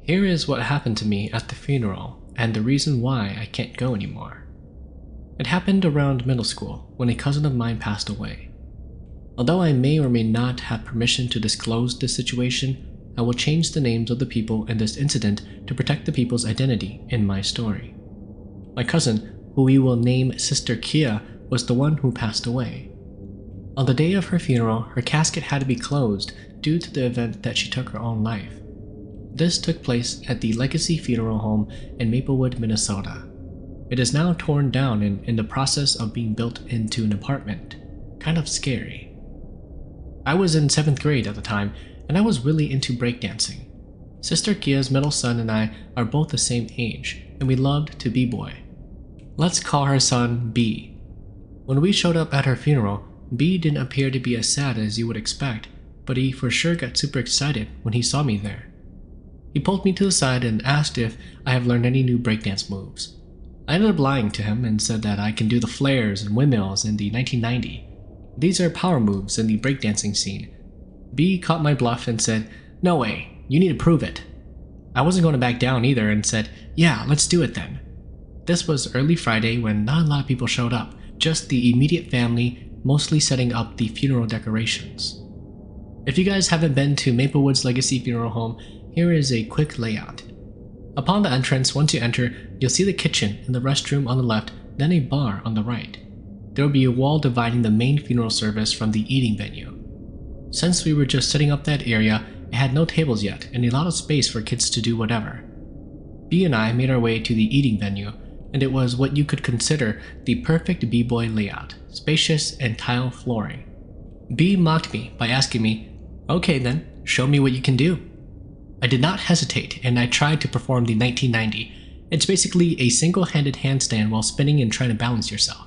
Here is what happened to me at the funeral and the reason why I can't go anymore. It happened around middle school when a cousin of mine passed away. Although I may or may not have permission to disclose this situation, I will change the names of the people in this incident to protect the people's identity in my story. My cousin, who we will name Sister Kia, was the one who passed away. On the day of her funeral, her casket had to be closed due to the event that she took her own life. This took place at the Legacy Funeral Home in Maplewood, Minnesota. It is now torn down and in the process of being built into an apartment. Kind of scary. I was in 7th grade at the time, and I was really into breakdancing. Sister Kia's middle son and I are both the same age, and we loved to b-boy. Let's call her son B. When we showed up at her funeral, B didn't appear to be as sad as you would expect, but he for sure got super excited when he saw me there. He pulled me to the side and asked if I have learned any new breakdance moves. I ended up lying to him and said that I can do the flares and windmills in the 1990. These are power moves in the breakdancing scene. B caught my bluff and said, "No way, you need to prove it." I wasn't going to back down either and said, "Yeah, let's do it then." This was early Friday when not a lot of people showed up, just the immediate family, mostly setting up the funeral decorations. If you guys haven't been to Maplewood's Legacy Funeral Home, here is a quick layout. Upon the entrance, once you enter, you'll see the kitchen and the restroom on the left, then a bar on the right. There will be a wall dividing the main funeral service from the eating venue. Since we were just setting up that area, it had no tables yet and a lot of space for kids to do whatever. B and I made our way to the eating venue, and it was what you could consider the perfect b-boy layout, spacious and tile flooring. B mocked me by asking me, "Okay then, show me what you can do." I did not hesitate and I tried to perform the 1990. It's basically a single-handed handstand while spinning and trying to balance yourself.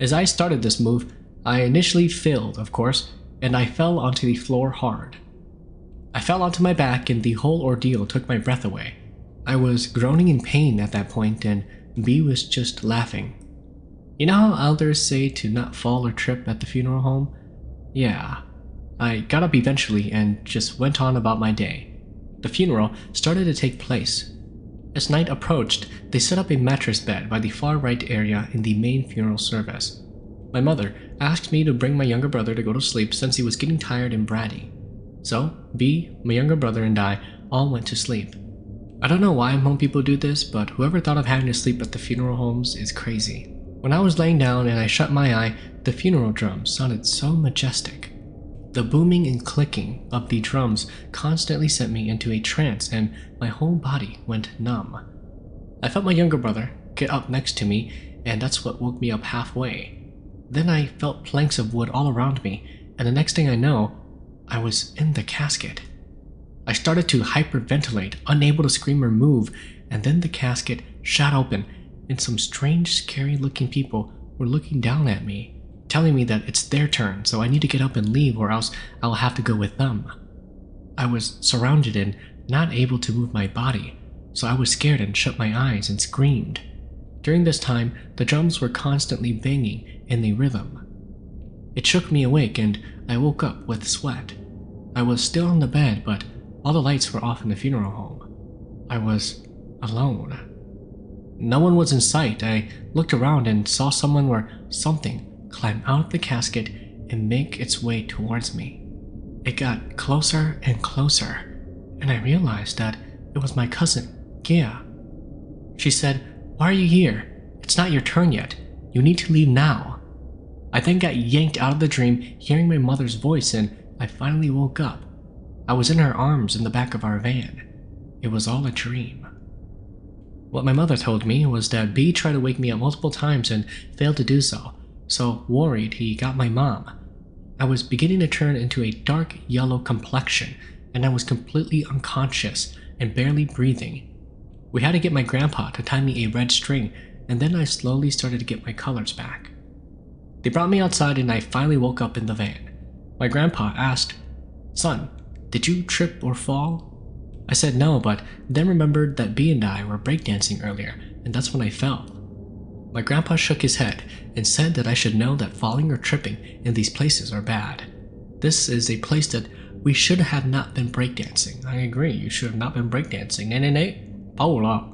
As I started this move, I initially failed, of course, and I fell onto the floor hard. I fell onto my back and the whole ordeal took my breath away. I was groaning in pain at that point and B was just laughing. You know how elders say to not fall or trip at the funeral home? Yeah. I got up eventually and just went on about my day. The funeral started to take place. As night approached, they set up a mattress bed by the far right area in the main funeral service. My mother asked me to bring my younger brother to go to sleep since he was getting tired and bratty. So, B, my younger brother, and I all went to sleep. I don't know why Hmong people do this, but whoever thought of having to sleep at the funeral homes is crazy. When I was laying down and I shut my eye, the funeral drums sounded so majestic. The booming and clicking of the drums constantly sent me into a trance and my whole body went numb. I felt my younger brother get up next to me, and that's what woke me up halfway. Then I felt planks of wood all around me, and the next thing I know, I was in the casket. I started to hyperventilate, unable to scream or move, and then the casket shot open and some strange, scary-looking people were looking down at me, telling me that it's their turn, so I need to get up and leave or else I'll have to go with them. I was surrounded and not able to move my body, so I was scared and shut my eyes and screamed. During this time, the drums were constantly banging in a rhythm. It shook me awake and I woke up with sweat. I was still on the bed, but all the lights were off in the funeral home. I was alone. No one was in sight. I looked around and saw someone or something climb out of the casket and make its way towards me. It got closer and closer, and I realized that it was my cousin, Gia. She said, "Why are you here? It's not your turn yet. You need to leave now." I then got yanked out of the dream, hearing my mother's voice, and I finally woke up. I was in her arms in the back of our van. It was all a dream. What my mother told me was that B tried to wake me up multiple times and failed to do so, so worried he got my mom. I was beginning to turn into a dark yellow complexion, and I was completely unconscious and barely breathing. We had to get my grandpa to tie me a red string, and then I slowly started to get my colors back. They brought me outside and I finally woke up in the van. My grandpa asked, "Son, did you trip or fall?" I said no, but then remembered that B and I were breakdancing earlier, and that's when I fell. My grandpa shook his head and said that I should know that falling or tripping in these places are bad. This is a place that we should have not been breakdancing. I agree, you should have not been breakdancing. Nay. Paula.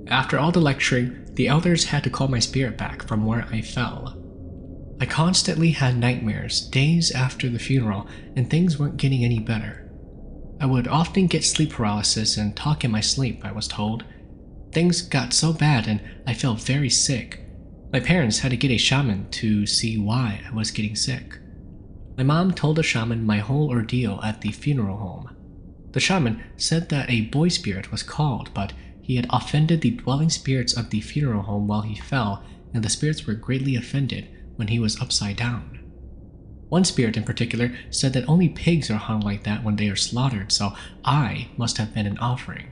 After all the lecturing, the elders had to call my spirit back from where I fell. I constantly had nightmares days after the funeral, and things weren't getting any better. I would often get sleep paralysis and talk in my sleep, I was told. Things got so bad and I felt very sick. My parents had to get a shaman to see why I was getting sick. My mom told the shaman my whole ordeal at the funeral home. The shaman said that a boy spirit was called, but he had offended the dwelling spirits of the funeral home while he fell, and the spirits were greatly offended when he was upside down. One spirit in particular said that only pigs are hung like that when they are slaughtered, so I must have been an offering.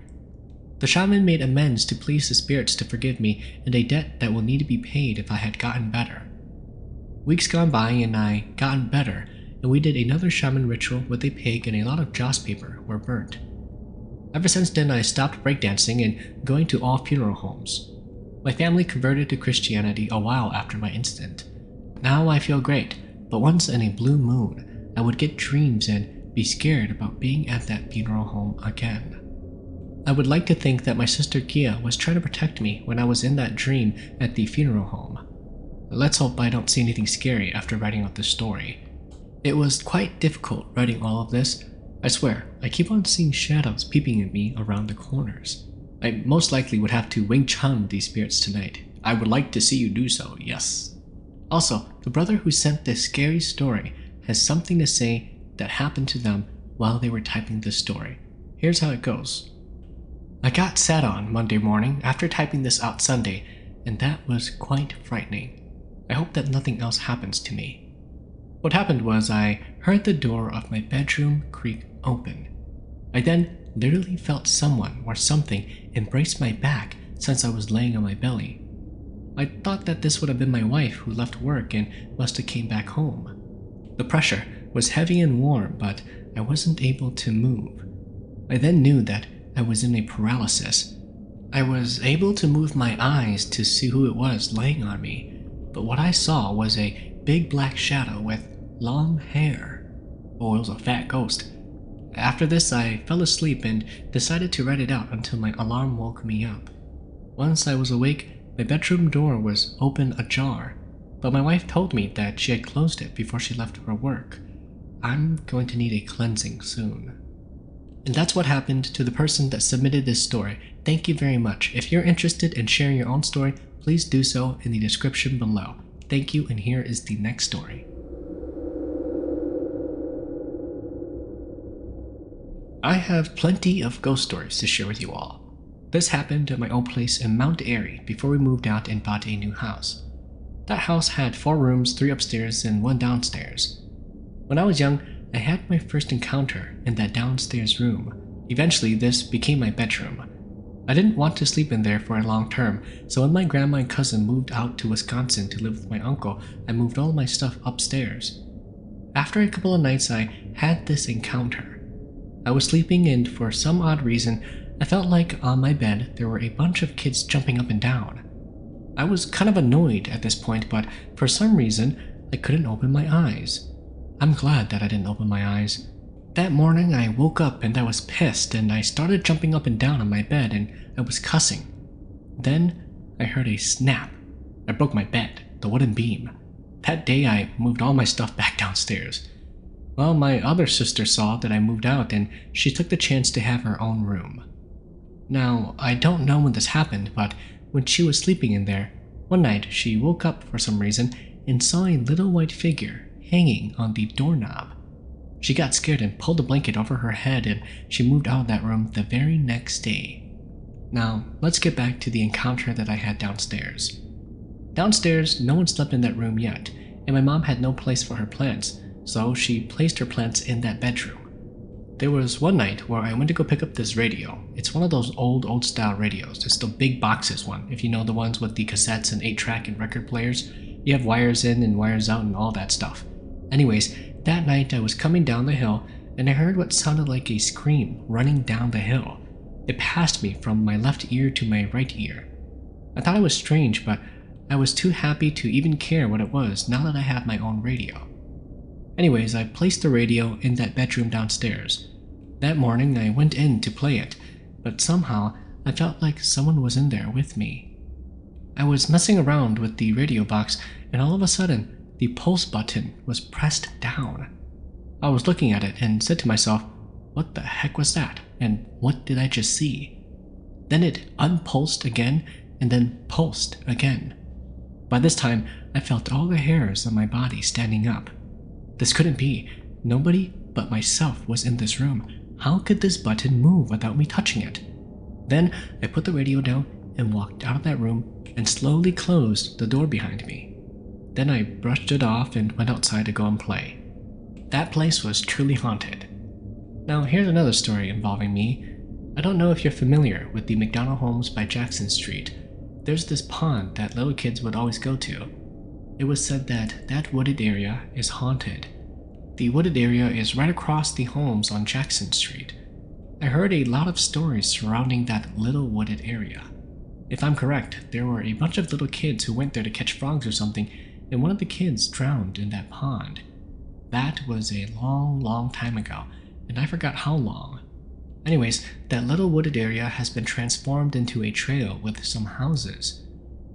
The shaman made amends to please the spirits to forgive me and a debt that will need to be paid if I had gotten better. Weeks gone by and I gotten better, and we did another shaman ritual with a pig and a lot of joss paper were burnt. Ever since then, I stopped breakdancing and going to all funeral homes. My family converted to Christianity a while after my incident. Now I feel great, but once in a blue moon, I would get dreams and be scared about being at that funeral home again. I would like to think that my sister Kia was trying to protect me when I was in that dream at the funeral home. Let's hope I don't see anything scary after writing out this story. It was quite difficult writing all of this. I swear, I keep on seeing shadows peeping at me around the corners. I most likely would have to Wing Chun these spirits tonight. I would like to see you do so, yes. Also, the brother who sent this scary story has something to say that happened to them while they were typing this story. Here's how it goes. I got sat on Monday morning after typing this out Sunday, and that was quite frightening. I hope that nothing else happens to me. What happened was I heard the door of my bedroom creak open. I then literally felt someone or something embrace my back since I was laying on my belly. I thought that this would have been my wife who left work and must have came back home. The pressure was heavy and warm, but I wasn't able to move. I then knew that I was in a paralysis. I was able to move my eyes to see who it was laying on me, but what I saw was a big black shadow with long hair. Oh, it was a fat ghost. After this, I fell asleep and decided to write it out until my alarm woke me up. Once I was awake, my bedroom door was open ajar, but my wife told me that she had closed it before she left for work. I'm going to need a cleansing soon. And that's what happened to the person that submitted this story. Thank you very much. If you're interested in sharing your own story, please do so in the description below. Thank you, and here is the next story. I have plenty of ghost stories to share with you all. This happened at my old place in Mount Airy before we moved out and bought a new house. That house had 4 rooms, 3 upstairs and 1 downstairs. When I was young, I had my first encounter in that downstairs room. Eventually, this became my bedroom. I didn't want to sleep in there for a long term, so when my grandma and cousin moved out to Wisconsin to live with my uncle, I moved all my stuff upstairs. After a couple of nights, I had this encounter. I was sleeping and for some odd reason, I felt like on my bed there were a bunch of kids jumping up and down. I was kind of annoyed at this point, but for some reason, I couldn't open my eyes. I'm glad that I didn't open my eyes. That morning, I woke up and I was pissed and I started jumping up and down on my bed and I was cussing. Then, I heard a snap. I broke my bed, the wooden beam. That day, I moved all my stuff back downstairs. Well, my other sister saw that I moved out and she took the chance to have her own room. Now, I don't know when this happened, but when she was sleeping in there, one night she woke up for some reason and saw a little white figure hanging on the doorknob. She got scared and pulled the blanket over her head and she moved out of that room the very next day. Now, let's get back to the encounter that I had downstairs. Downstairs, no one slept in that room yet, and my mom had no place for her plants, so she placed her plants in that bedroom. There was one night where I went to go pick up this radio. It's one of those old style radios. It's the big boxes one, if you know the ones with the cassettes and 8-track and record players. You have wires in and wires out and all that stuff. Anyways, that night I was coming down the hill and I heard what sounded like a scream running down the hill. It passed me from my left ear to my right ear. I thought it was strange, but I was too happy to even care what it was now that I had my own radio. Anyways, I placed the radio in that bedroom downstairs. That morning, I went in to play it, but somehow I felt like someone was in there with me. I was messing around with the radio box, and all of a sudden, the pulse button was pressed down. I was looking at it and said to myself, what the heck was that? And what did I just see? Then it unpulsed again and then pulsed again. By this time, I felt all the hairs on my body standing up. This couldn't be. Nobody but myself was in this room. How could this button move without me touching it? Then I put the radio down and walked out of that room and slowly closed the door behind me. Then I brushed it off and went outside to go and play. That place was truly haunted. Now here's another story involving me. I don't know if you're familiar with the McDonald homes by Jackson Street. There's this pond that little kids would always go to. It was said that that wooded area is haunted. The wooded area is right across the homes on Jackson Street. I heard a lot of stories surrounding that little wooded area. If I'm correct, there were a bunch of little kids who went there to catch frogs or something, and one of the kids drowned in that pond. That was a long time ago, and I forgot how long. Anyways, that little wooded area has been transformed into a trail with some houses.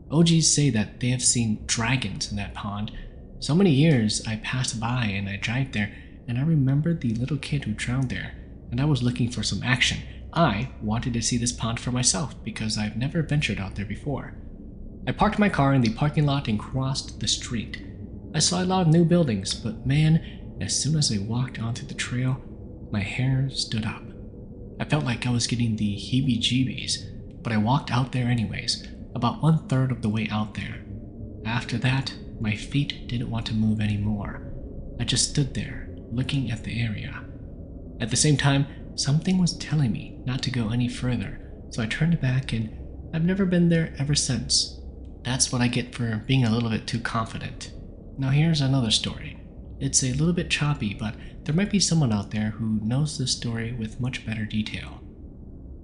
OGs say that they have seen dragons in that pond. So many years I passed by and I drive there, and I remembered the little kid who drowned there, and I was looking for some action. I wanted to see this pond for myself because I've never ventured out there before. I parked my car in the parking lot and crossed the street. I saw a lot of new buildings, but man, as soon as I walked onto the trail, my hair stood up. I felt like I was getting the heebie-jeebies, but I walked out there anyways, about 1/3 of the way out there. After that, my feet didn't want to move anymore. I just stood there, looking at the area. At the same time, something was telling me not to go any further, so I turned back and I've never been there ever since. That's what I get for being a little bit too confident. Now here's another story. It's a little bit choppy, but there might be someone out there who knows this story with much better detail.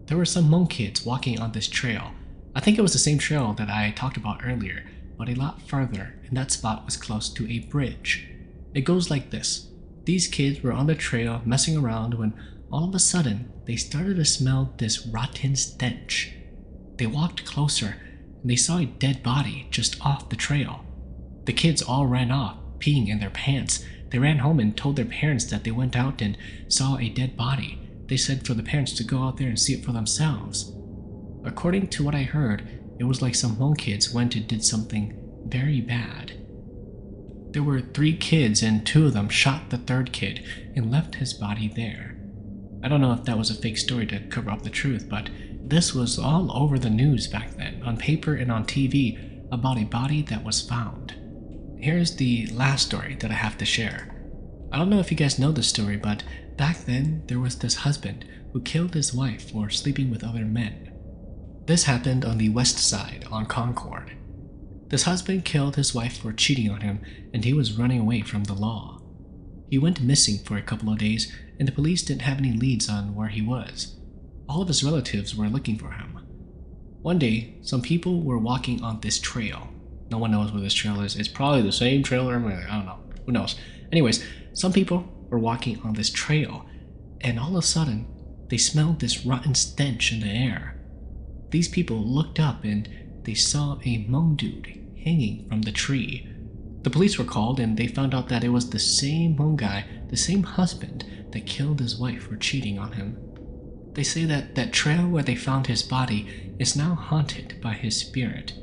There were some Hmong kids walking on this trail. I think it was the same trail that I talked about earlier, but a lot further, and that spot was close to a bridge. It goes like this. These kids were on the trail messing around when all of a sudden they started to smell this rotten stench. They walked closer and they saw a dead body just off the trail. The kids all ran off, peeing in their pants. They ran home and told their parents that they went out and saw a dead body. They said for the parents to go out there and see it for themselves. According to what I heard, it was like some Hmong kids went and did something very bad. There were 3 kids and 2 of them shot the 3rd kid and left his body there. I don't know if that was a fake story to cover up the truth, but this was all over the news back then, on paper and on TV, about a body that was found. Here's the last story that I have to share. I don't know if you guys know this story, but back then there was this husband who killed his wife for sleeping with other men. This happened on the west side, on Concord. This husband killed his wife for cheating on him, and he was running away from the law. He went missing for a couple of days, and the police didn't have any leads on where he was. All of his relatives were looking for him. One day, some people were walking on this trail. No one knows where this trail is. It's probably the same trail, or I don't know. Who knows? Anyways, some people were walking on this trail, and all of a sudden, they smelled this rotten stench in the air. These people looked up and they saw a Hmong dude hanging from the tree. The police were called and they found out that it was the same Hmong guy, the same husband that killed his wife for cheating on him. They say that that trail where they found his body is now haunted by his spirit.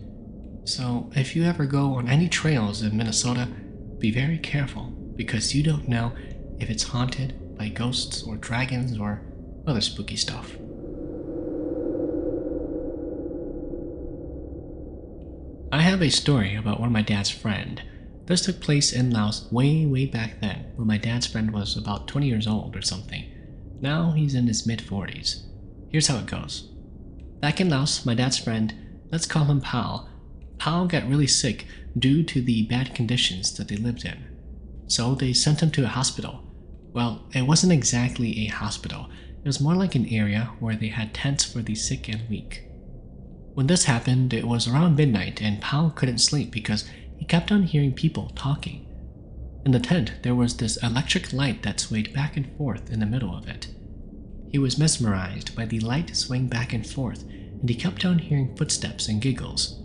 So if you ever go on any trails in Minnesota, be very careful because you don't know if it's haunted by ghosts or dragons or other spooky stuff. I have a story about one of my dad's friend. This took place in Laos way back then, when my dad's friend was about 20 years old or something. Now he's in his mid-40s. Here's how it goes. Back in Laos, my dad's friend, let's call him Pal. Pal got really sick due to the bad conditions that they lived in. So they sent him to a hospital. Well, it wasn't exactly a hospital. It was more like an area where they had tents for the sick and weak. When this happened, it was around midnight and Pal couldn't sleep because he kept on hearing people talking. In the tent, there was this electric light that swayed back and forth in the middle of it. He was mesmerized by the light swaying back and forth, and he kept on hearing footsteps and giggles.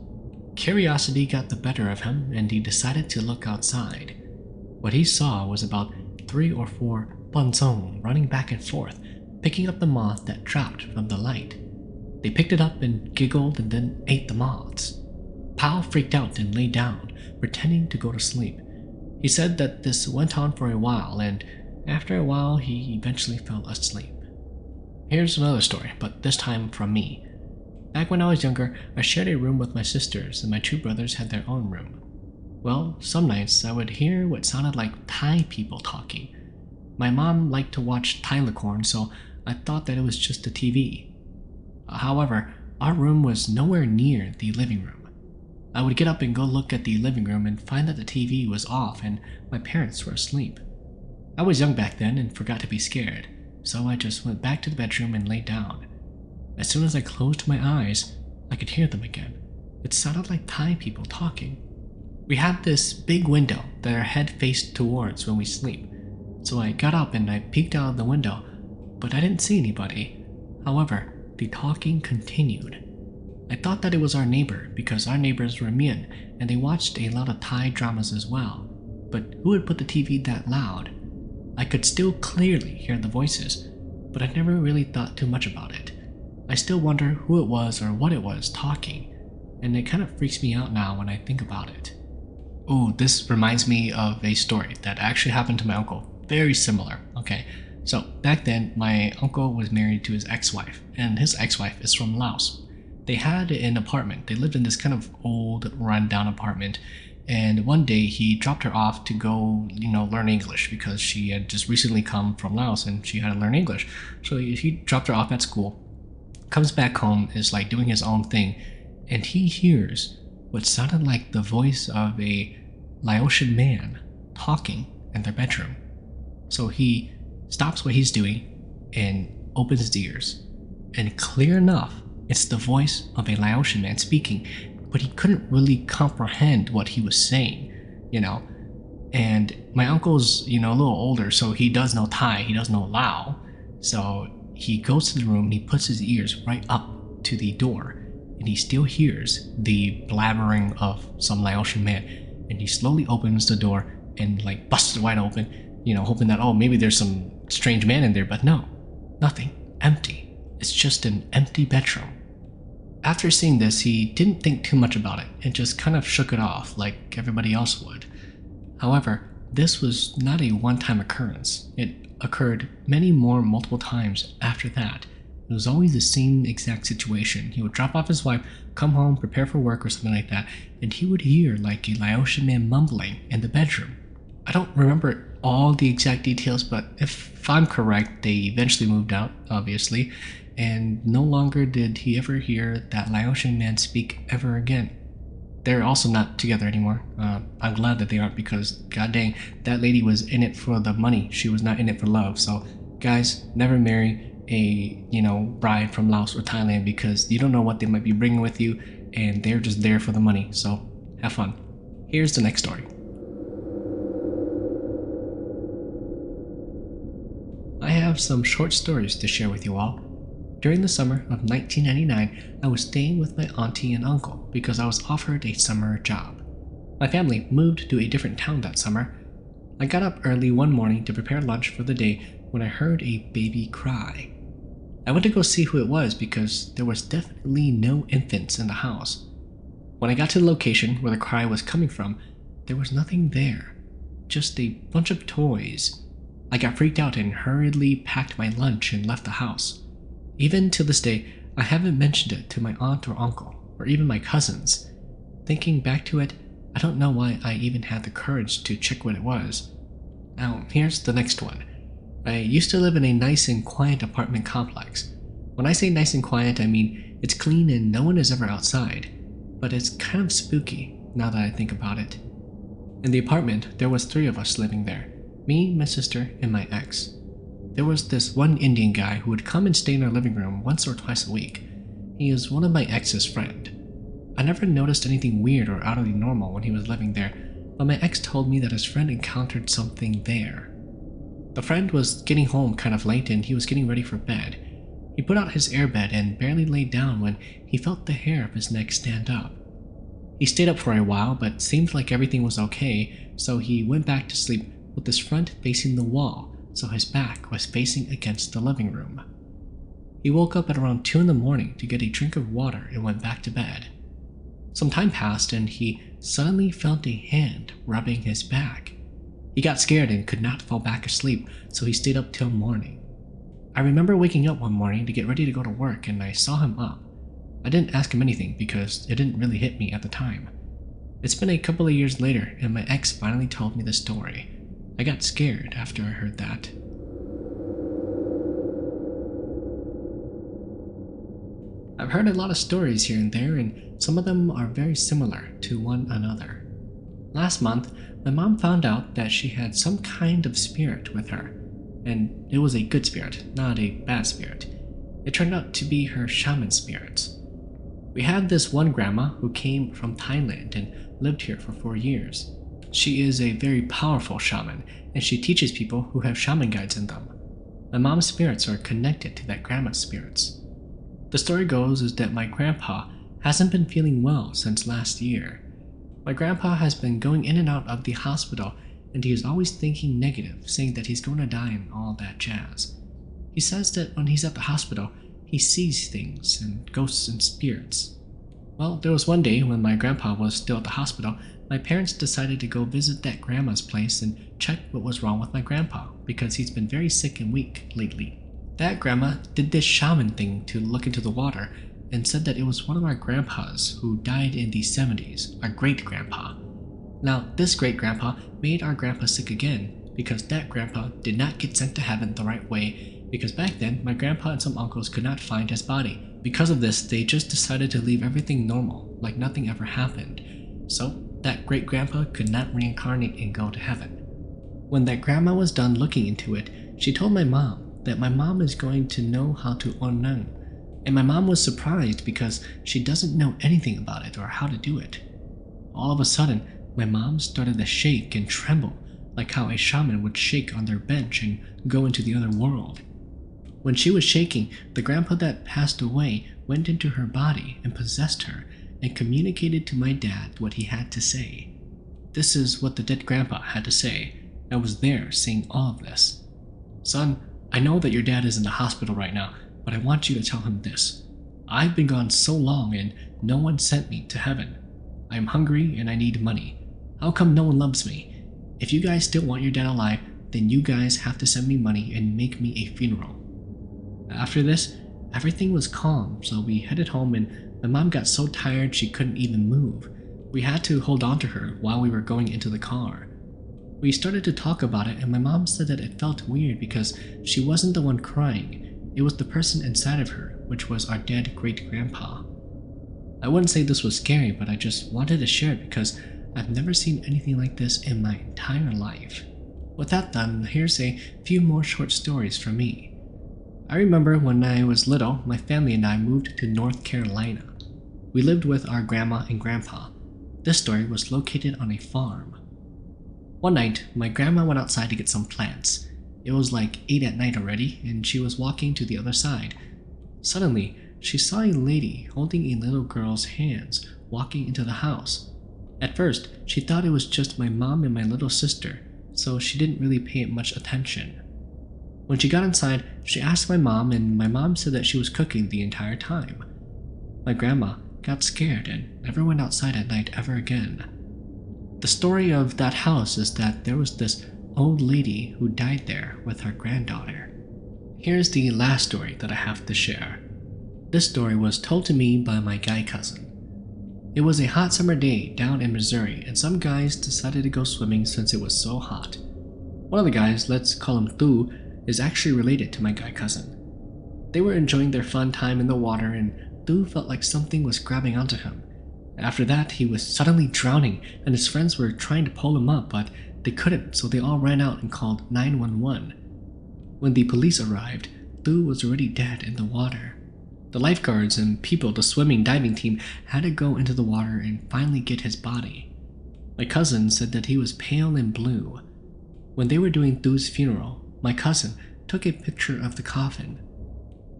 Curiosity got the better of him, and he decided to look outside. What he saw was about 3 or 4 bonzong running back and forth, picking up the moth that dropped from the light. They picked it up and giggled and then ate the moths. Pao freaked out and lay down, pretending to go to sleep. He said that this went on for a while, and after a while he eventually fell asleep. Here's another story, but this time from me. Back when I was younger, I shared a room with my sisters, and my 2 brothers had their own room. Well, some nights I would hear what sounded like Thai people talking. My mom liked to watch Thai Licorn, so I thought that it was just the TV. However, our room was nowhere near the living room. I would get up and go look at the living room and find that the TV was off and my parents were asleep. I was young back then and forgot to be scared, so I just went back to the bedroom and laid down. As soon as I closed my eyes, I could hear them again. It sounded like Thai people talking. We had this big window that our head faced towards when we sleep, so I got up and I peeked out of the window, but I didn't see anybody. However, the talking continued. I thought that it was our neighbor because our neighbors were Mien and they watched a lot of Thai dramas as well, but who would put the TV that loud? I could still clearly hear the voices, but I never really thought too much about it. I still wonder who it was or what it was talking, and it kind of freaks me out now when I think about it. Ooh, this reminds me of a story that actually happened to my uncle. Very similar. Okay, so back then my uncle was married to his ex-wife, and his ex-wife is from Laos. They had an apartment. They lived in this kind of old, run-down apartment, and one day he dropped her off to go, learn English because she had just recently come from Laos and she had to learn English. So he dropped her off at school, comes back home, is like doing his own thing, and he hears what sounded like the voice of a Laotian man talking in their bedroom. So he stops what he's doing and opens his ears, and clear enough, it's the voice of a Laotian man speaking, but he couldn't really comprehend what he was saying, And my uncle's, a little older, so he does know Thai, he does know Lao. So he goes to the room and he puts his ears right up to the door, and he still hears the blabbering of some Laotian man. And he slowly opens the door and busts it wide open, hoping that, oh, maybe there's some strange man in there, but no, nothing, empty. It's just an empty bedroom. After seeing this, he didn't think too much about it and just kind of shook it off like everybody else would. However, this was not a one-time occurrence. It occurred many more multiple times after that. It was always the same exact situation. He would drop off his wife, come home, prepare for work or something like that, and he would hear like a Laotian man mumbling in the bedroom. I don't remember all the exact details, but if I'm correct, they eventually moved out, obviously, and no longer did he ever hear that Laotian man speak ever again. They're also not together anymore. I'm glad that they aren't, because god dang, that lady was in it for the money. She was not in it for love. So guys, never marry a bride from Laos or Thailand, because you don't know what they might be bringing with you, and they're just there for the money. So have fun. Here's the next story. I have some short stories to share with you all. During the summer of 1999, I was staying with my auntie and uncle because I was offered a summer job. My family moved to a different town that summer. I got up early one morning to prepare lunch for the day when I heard a baby cry. I went to go see who it was because there was definitely no infants in the house. When I got to the location where the cry was coming from, there was nothing there, just a bunch of toys. I got freaked out and hurriedly packed my lunch and left the house. Even to this day, I haven't mentioned it to my aunt or uncle, or even my cousins. Thinking back to it, I don't know why I even had the courage to check what it was. Now, here's the next one. I used to live in a nice and quiet apartment complex. When I say nice and quiet, I mean it's clean and no one is ever outside. But it's kind of spooky, now that I think about it. In the apartment, there was 3 of us living there. Me, my sister, and my ex. There was this one Indian guy who would come and stay in our living room once or twice a week. He is one of my ex's friend. I never noticed anything weird or out of the normal when he was living there, but my ex told me that his friend encountered something there. The friend was getting home kind of late and he was getting ready for bed. He put out his airbed and barely laid down when he felt the hair of his neck stand up. He stayed up for a while but seemed like everything was okay, so he went back to sleep with his front facing the wall, so his back was facing against the living room. He woke up at around 2 in the morning to get a drink of water and went back to bed. Some time passed and he suddenly felt a hand rubbing his back. He got scared and could not fall back asleep, so he stayed up till morning. I remember waking up one morning to get ready to go to work and I saw him up. I didn't ask him anything because it didn't really hit me at the time. It's been a couple of years later and my ex finally told me the story. I got scared after I heard that. I've heard a lot of stories here and there, and some of them are very similar to one another. Last month, my mom found out that she had some kind of spirit with her, and it was a good spirit, not a bad spirit. It turned out to be her shaman spirits. We had this one grandma who came from Thailand and lived here for 4 years. She is a very powerful shaman, and she teaches people who have shaman guides in them. My mom's spirits are connected to that grandma's spirits. The story goes is that my grandpa hasn't been feeling well since last year. My grandpa has been going in and out of the hospital and he is always thinking negative, saying that he's going to die and all that jazz. He says that when he's at the hospital, he sees things and ghosts and spirits. Well, there was one day when my grandpa was still at the hospital, my parents decided to go visit that grandma's place and check what was wrong with my grandpa because he's been very sick and weak lately. That grandma did this shaman thing to look into the water and said that it was one of our grandpas who died in the 70s, our great-grandpa. Now, this great-grandpa made our grandpa sick again because that grandpa did not get sent to heaven the right way because back then my grandpa and some uncles could not find his body. Because of this, they just decided to leave everything normal, like nothing ever happened. So, that great-grandpa could not reincarnate and go to heaven. When that grandma was done looking into it, she told my mom that my mom is going to know how to unknown, and my mom was surprised because she doesn't know anything about it or how to do it. All of a sudden, my mom started to shake and tremble like how a shaman would shake on their bench and go into the other world. When she was shaking, the grandpa that passed away went into her body and possessed her and communicated to my dad what he had to say. This is what the dead grandpa had to say. I was there seeing all of this. Son, I know that your dad is in the hospital right now, but I want you to tell him this. I've been gone so long and no one sent me to heaven. I am hungry and I need money. How come no one loves me? If you guys still want your dad alive, then you guys have to send me money and make me a funeral. After this, everything was calm, so we headed home and my mom got so tired she couldn't even move. We had to hold on to her while we were going into the car. We started to talk about it and my mom said that it felt weird because she wasn't the one crying. It was the person inside of her, which was our dead great-grandpa. I wouldn't say this was scary, but I just wanted to share it because I've never seen anything like this in my entire life. With that done, here's a few more short stories from me. I remember when I was little, my family and I moved to North Carolina. We lived with our grandma and grandpa. This story was located on a farm. One night, my grandma went outside to get some plants. It was like 8 at night already, and she was walking to the other side. Suddenly, she saw a lady holding a little girl's hands walking into the house. At first, she thought it was just my mom and my little sister, so she didn't really pay it much attention. When she got inside, she asked my mom, and my mom said that she was cooking the entire time. My grandma got scared and never went outside at night ever again. The story of that house is that there was this old lady who died there with her granddaughter. Here's the last story that I have to share. This story was told to me by my guy cousin. It was a hot summer day down in Missouri, and some guys decided to go swimming since it was so hot. One of the guys, let's call him Thu, is actually related to my guy cousin. They were enjoying their fun time in the water, and Thu felt like something was grabbing onto him. After that, he was suddenly drowning, and his friends were trying to pull him up, but they couldn't, so they all ran out and called 911. When the police arrived, Thu was already dead in the water. The lifeguards and people, the swimming diving team, had to go into the water and finally get his body. My cousin said that he was pale and blue. When they were doing Thu's funeral, my cousin took a picture of the coffin.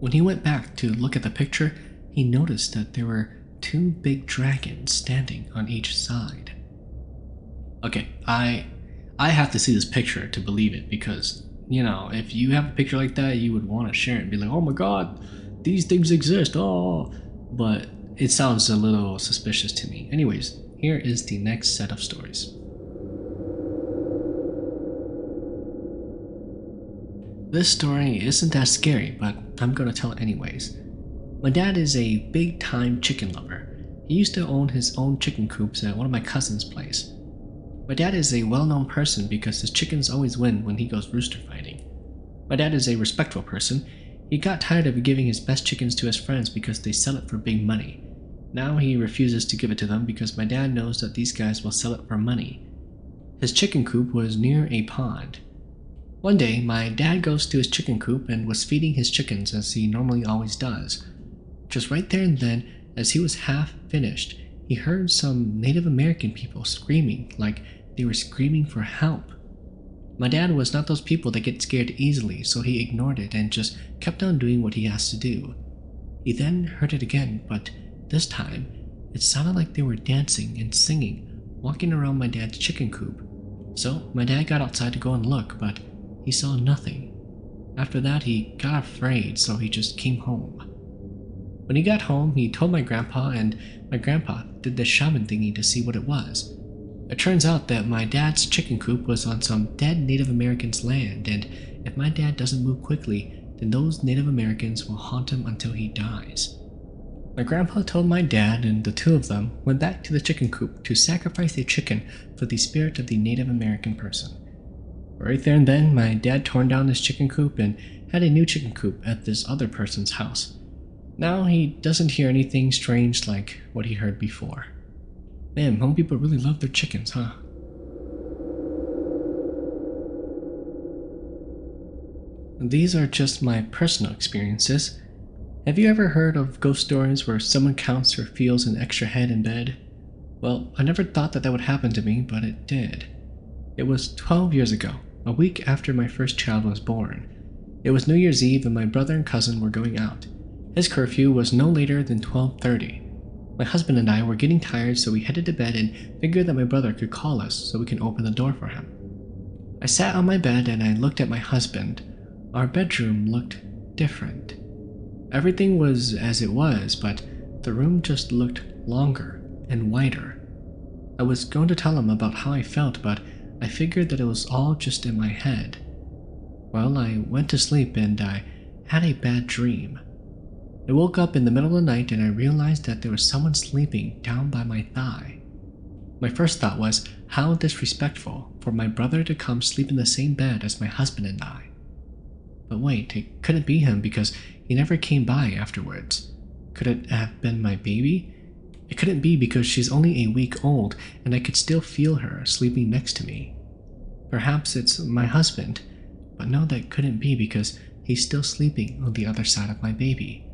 When he went back to look at the picture, he noticed that there were two big dragons standing on each side. Okay, I have to see this picture to believe it, because, you know, if you have a picture like that, you would want to share it and be like, oh my god, these things exist, oh. But it sounds a little suspicious to me. Anyways, here is the next set of stories. This story isn't that scary, but I'm gonna tell it anyways. My dad is a big-time chicken lover. He used to own his own chicken coops at one of my cousin's place. My dad is a well-known person because his chickens always win when he goes rooster fighting. My dad is a respectful person. He got tired of giving his best chickens to his friends because they sell it for big money. Now he refuses to give it to them because my dad knows that these guys will sell it for money. His chicken coop was near a pond. One day, my dad goes to his chicken coop and was feeding his chickens as he normally always does. Just right there and then, as he was half finished, he heard some Native American people screaming, like they were screaming for help. My dad was not those people that get scared easily, so he ignored it and just kept on doing what he has to do. He then heard it again, but this time, it sounded like they were dancing and singing, walking around my dad's chicken coop. So my dad got outside to go and look, but he saw nothing. After that, he got afraid, so he just came home. When he got home, he told my grandpa, and my grandpa did the shaman thingy to see what it was. It turns out that my dad's chicken coop was on some dead Native Americans' land, and if my dad doesn't move quickly, then those Native Americans will haunt him until he dies. My grandpa told my dad, and the two of them went back to the chicken coop to sacrifice a chicken for the spirit of the Native American person. Right there and then, my dad torn down his chicken coop and had a new chicken coop at this other person's house. Now he doesn't hear anything strange like what he heard before. Man, Hmong people really love their chickens, huh? These are just my personal experiences. Have you ever heard of ghost stories where someone counts or feels an extra head in bed? Well, I never thought that would happen to me, but it did. It was 12 years ago, a week after my first child was born. It was New Year's Eve and my brother and cousin were going out. His curfew was no later than 12:30. My husband and I were getting tired, so we headed to bed and figured that my brother could call us so we can open the door for him. I sat on my bed and I looked at my husband. Our bedroom looked different. Everything was as it was, but the room just looked longer and wider. I was going to tell him about how I felt, but I figured that it was all just in my head. Well, I went to sleep and I had a bad dream. I woke up in the middle of the night and I realized that there was someone sleeping down by my thigh. My first thought was, how disrespectful for my brother to come sleep in the same bed as my husband and I. But wait, it couldn't be him because he never came by afterwards. Could it have been my baby? It couldn't be because she's only a week old and I could still feel her sleeping next to me. Perhaps it's my husband, but no, that couldn't be because he's still sleeping on the other side of my baby.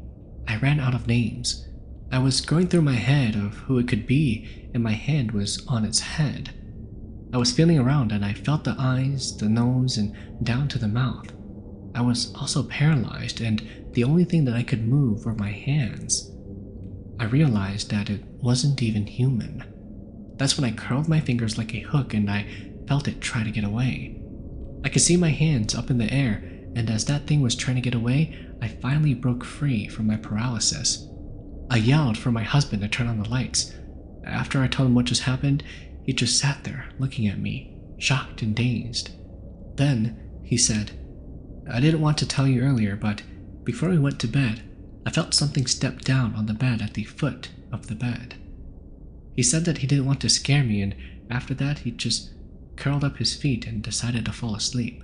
I ran out of names. I was going through my head of who it could be and my hand was on its head. I was feeling around and I felt the eyes, the nose, and down to the mouth. I was also paralyzed and the only thing that I could move were my hands. I realized that it wasn't even human. That's when I curled my fingers like a hook and I felt it try to get away. I could see my hands up in the air, and as that thing was trying to get away, I finally broke free from my paralysis. I yelled for my husband to turn on the lights. After I told him what just happened, he just sat there looking at me, shocked and dazed. Then he said, "I didn't want to tell you earlier, but before we went to bed, I felt something step down on the bed at the foot of the bed." He said that he didn't want to scare me, and after that he just curled up his feet and decided to fall asleep.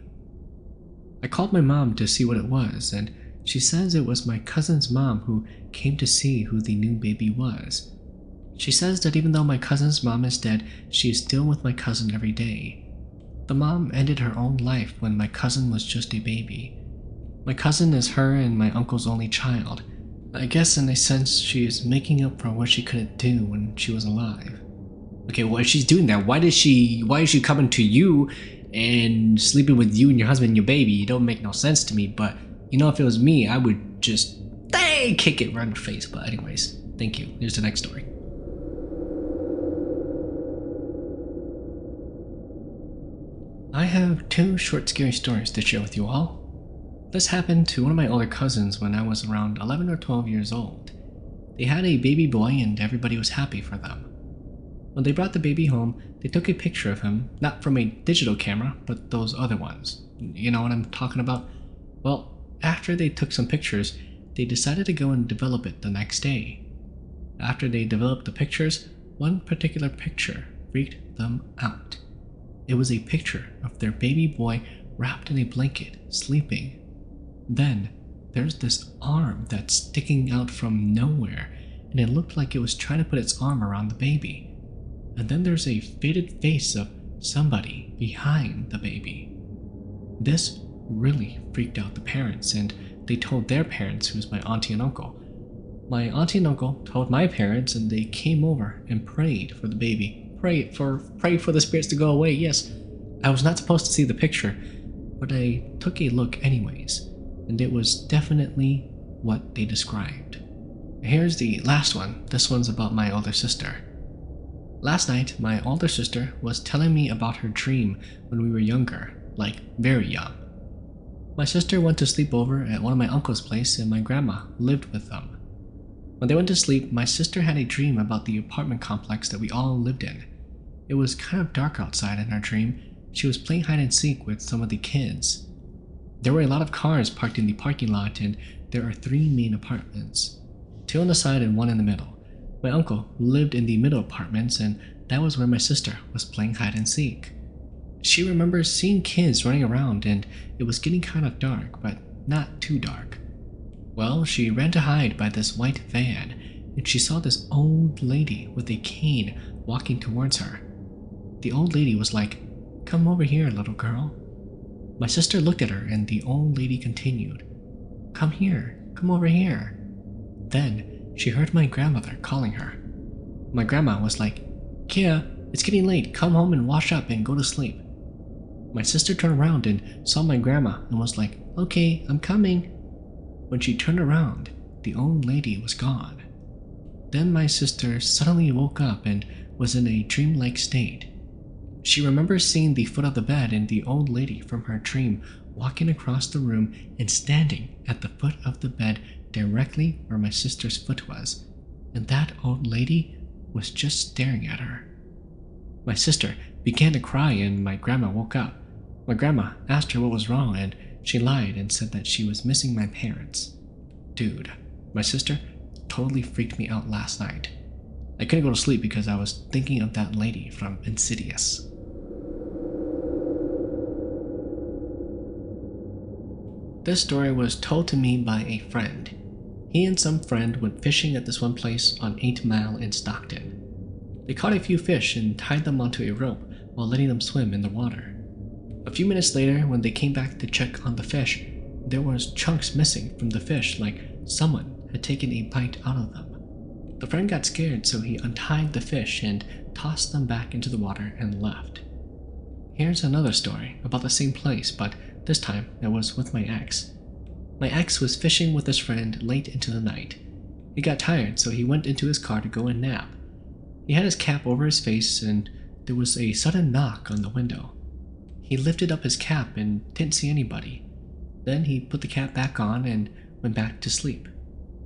I called my mom to see what it was, and she says it was my cousin's mom who came to see who the new baby was. She says that even though my cousin's mom is dead, she is still with my cousin every day. The mom ended her own life when my cousin was just a baby. My cousin is her and my uncle's only child. I guess in a sense she is making up for what she couldn't do when she was alive. Okay, well, if she's doing that, why is she coming to you and sleeping with you and your husband and your baby? It don't make no sense to me. But you know, if it was me, I would just kick it right in the face. But anyways, thank you. Here's the next story. I have two short scary stories to share with you all. This happened to one of my older cousins when I was around 11 or 12 years old. They had a baby boy and everybody was happy for them. When they brought the baby home, they took a picture of him, not from a digital camera, but those other ones. You know what I'm talking about? Well, after they took some pictures, they decided to go and develop it the next day. After they developed the pictures, one particular picture freaked them out. It was a picture of their baby boy wrapped in a blanket, sleeping. Then, there's this arm that's sticking out from nowhere, and it looked like it was trying to put its arm around the baby. And then there's a faded face of somebody behind the baby. This really freaked out the parents, and they told their parents, who's my auntie and uncle. My auntie and uncle told my parents, and they came over and prayed for the baby. Pray for the spirits to go away. Yes, I was not supposed to see the picture, but I took a look anyways, and it was definitely what they described. Here's the last one. This one's about my older sister. Last night, my older sister was telling me about her dream when we were younger, like very young. My sister went to sleep over at one of my uncle's place and my grandma lived with them. When they went to sleep, my sister had a dream about the apartment complex that we all lived in. It was kind of dark outside in her dream. She was playing hide and seek with some of the kids. There were a lot of cars parked in the parking lot and there are 3 main apartments, 2 on the side and 1 in the middle. My uncle lived in the middle apartments and that was where my sister was playing hide and seek. She remembers seeing kids running around and it was getting kind of dark, but not too dark. Well, she ran to hide by this white van and she saw this old lady with a cane walking towards her. The old lady was like, "Come over here, little girl." My sister looked at her and the old lady continued, "Come here, come over here." Then she heard my grandmother calling her. My grandma was like, "Kia, it's getting late, come home and wash up and go to sleep." My sister turned around and saw my grandma and was like, "Okay, I'm coming." When she turned around, the old lady was gone. Then my sister suddenly woke up and was in a dreamlike state. She remembers seeing the foot of the bed and the old lady from her dream walking across the room and standing at the foot of the bed directly where my sister's foot was, and that old lady was just staring at her. My sister began to cry and my grandma woke up. My grandma asked her what was wrong and she lied and said that she was missing my parents. Dude, my sister totally freaked me out last night. I couldn't go to sleep because I was thinking of that lady from Insidious. This story was told to me by a friend. He and some friend went fishing at this one place on 8 Mile in Stockton. They caught a few fish and tied them onto a rope while letting them swim in the water. A few minutes later, when they came back to check on the fish, there was chunks missing from the fish like someone had taken a bite out of them. The friend got scared, so he untied the fish and tossed them back into the water and left. Here's another story about the same place, but this time it was with my ex. My ex was fishing with his friend late into the night. He got tired, so he went into his car to go and nap. He had his cap over his face and there was a sudden knock on the window. He lifted up his cap and didn't see anybody. Then he put the cap back on and went back to sleep.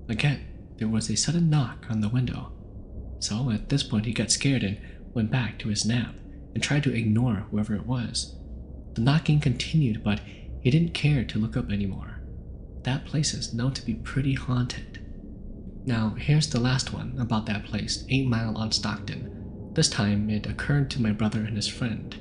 Again, there was a sudden knock on the window. So at this point he got scared and went back to his nap and tried to ignore whoever it was. The knocking continued, but he didn't care to look up anymore. That place is known to be pretty haunted. Now here's the last one about that place, 8 Mile on Stockton. This time it occurred to my brother and his friend.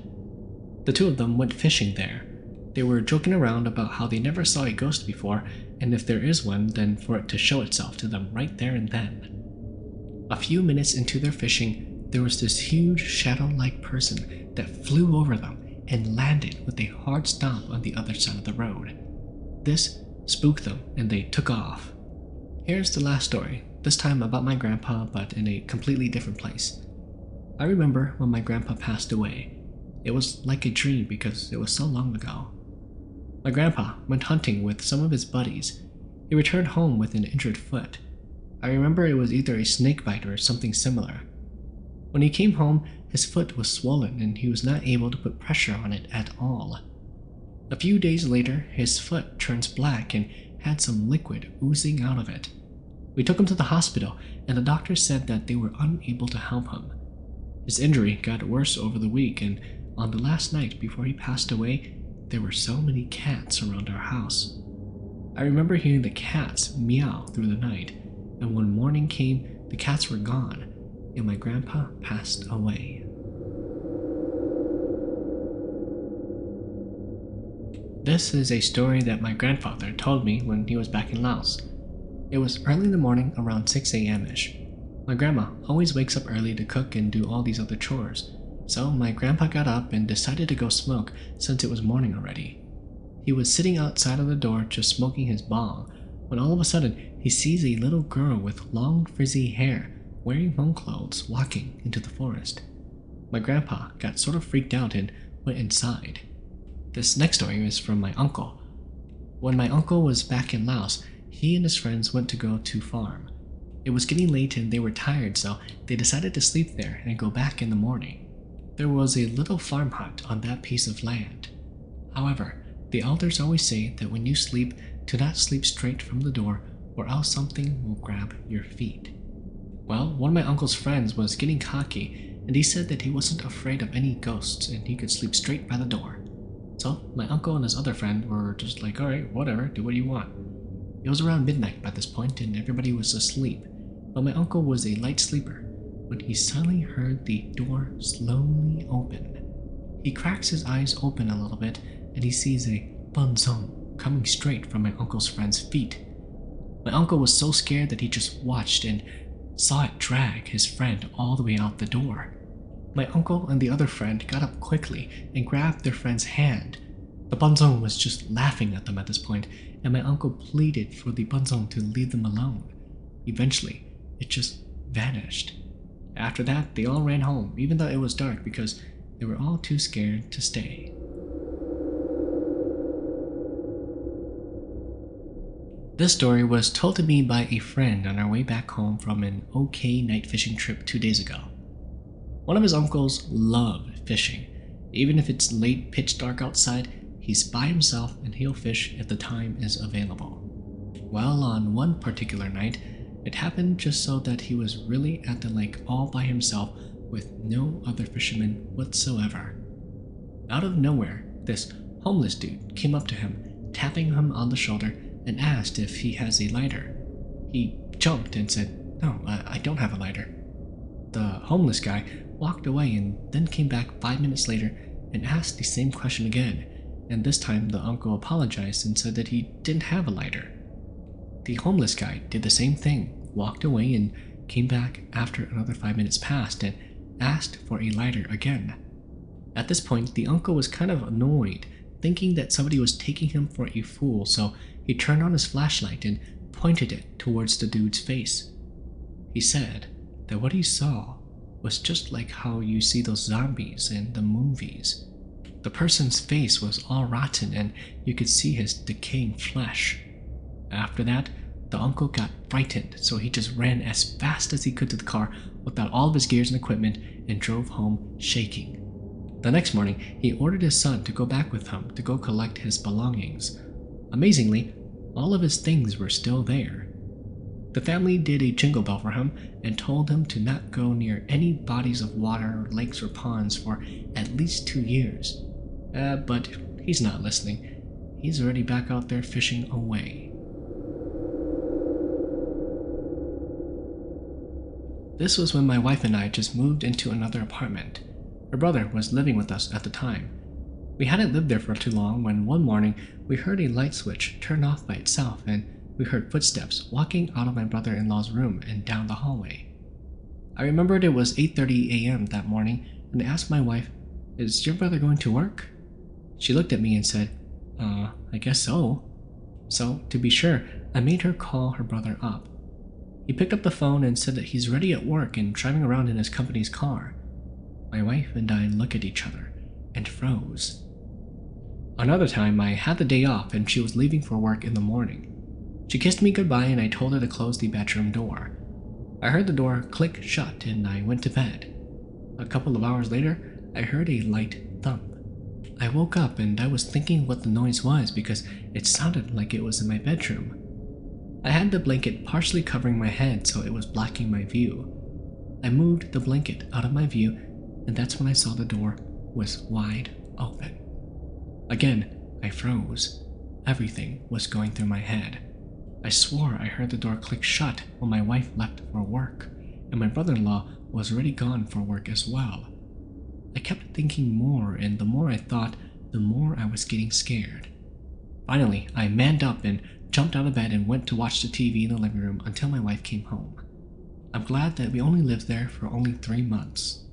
The two of them went fishing there. They were joking around about how they never saw a ghost before, and if there is one, then for it to show itself to them right there and then. A few minutes into their fishing, there was this huge shadow-like person that flew over them and landed with a hard stomp on the other side of the road. This spooked them and they took off. Here's the last story, this time about my grandpa but in a completely different place. I remember when my grandpa passed away. It was like a dream because it was so long ago. My grandpa went hunting with some of his buddies. He returned home with an injured foot. I remember it was either a snake bite or something similar. When he came home, his foot was swollen and he was not able to put pressure on it at all. A few days later, his foot turns black and had some liquid oozing out of it. We took him to the hospital and the doctor said that they were unable to help him. His injury got worse over the week, and on the last night before he passed away, there were so many cats around our house. I remember hearing the cats meow through the night, and when morning came, the cats were gone, and my grandpa passed away. This is a story that my grandfather told me when he was back in Laos. It was early in the morning, around 6 a.m.-ish. My grandma always wakes up early to cook and do all these other chores, so my grandpa got up and decided to go smoke since it was morning already. He was sitting outside of the door just smoking his bong, when all of a sudden he sees a little girl with long frizzy hair wearing Hmong clothes walking into the forest. My grandpa got sort of freaked out and went inside. This next story is from my uncle. When my uncle was back in Laos, he and his friends went to go to farm. It was getting late and they were tired, so they decided to sleep there and go back in the morning. There was a little farm hut on that piece of land. However, the elders always say that when you sleep, do not sleep straight from the door or else something will grab your feet. Well, one of my uncle's friends was getting cocky and he said that he wasn't afraid of any ghosts and he could sleep straight by the door. So my uncle and his other friend were just like, alright, whatever, do what you want. It was around midnight by this point and everybody was asleep, but my uncle was a light sleeper when he suddenly heard the door slowly open. He cracks his eyes open a little bit and he sees a bunzong coming straight from my uncle's friend's feet. My uncle was so scared that he just watched and saw it drag his friend all the way out the door. My uncle and the other friend got up quickly and grabbed their friend's hand. The bunzong was just laughing at them at this point, and my uncle pleaded for the bunzong to leave them alone. Eventually, it just vanished. After that, they all ran home, even though it was dark, because they were all too scared to stay. This story was told to me by a friend on our way back home from an okay night fishing trip 2 days ago. One of his uncles loved fishing. Even if it's late pitch dark outside, he's by himself and he'll fish if the time is available. Well, on one particular night, it happened just so that he was really at the lake all by himself with no other fishermen whatsoever. Out of nowhere, this homeless dude came up to him, tapping him on the shoulder and asked if he has a lighter. He jumped and said, "No, I don't have a lighter." The homeless guy walked away and then came back 5 minutes later and asked the same question again, and this time the uncle apologized and said that he didn't have a lighter. The homeless guy did the same thing, walked away and came back after another 5 minutes passed and asked for a lighter again. At this point, the uncle was kind of annoyed, thinking that somebody was taking him for a fool, so he turned on his flashlight and pointed it towards the dude's face. He said that what he saw was just like how you see those zombies in the movies. The person's face was all rotten and you could see his decaying flesh. After that, the uncle got frightened, so he just ran as fast as he could to the car without all of his gears and equipment and drove home shaking. The next morning, he ordered his son to go back with him to go collect his belongings. Amazingly, all of his things were still there. The family did a jingle bell for him and told him to not go near any bodies of water, lakes, or ponds for at least 2 years. But he's not listening. He's already back out there fishing away. This was when my wife and I just moved into another apartment. Her brother was living with us at the time. We hadn't lived there for too long when one morning we heard a light switch turn off by itself and we heard footsteps walking out of my brother-in-law's room and down the hallway. I remembered it was 8:30 a.m. that morning and I asked my wife, "Is your brother going to work?" She looked at me and said, I guess so." So, to be sure, I made her call her brother up. He picked up the phone and said that he's ready at work and driving around in his company's car. My wife and I looked at each other and froze. Another time, I had the day off and she was leaving for work in the morning. She kissed me goodbye and I told her to close the bedroom door. I heard the door click shut and I went to bed. A couple of hours later, I heard a light thump. I woke up and I was thinking what the noise was because it sounded like it was in my bedroom. I had the blanket partially covering my head so it was blocking my view. I moved the blanket out of my view and that's when I saw the door was wide open. Again, I froze. Everything was going through my head. I swore I heard the door click shut when my wife left for work, and my brother-in-law was already gone for work as well. I kept thinking more, and the more I thought, the more I was getting scared. Finally, I manned up and jumped out of bed and went to watch the TV in the living room until my wife came home. I'm glad that we only lived there for only 3 months.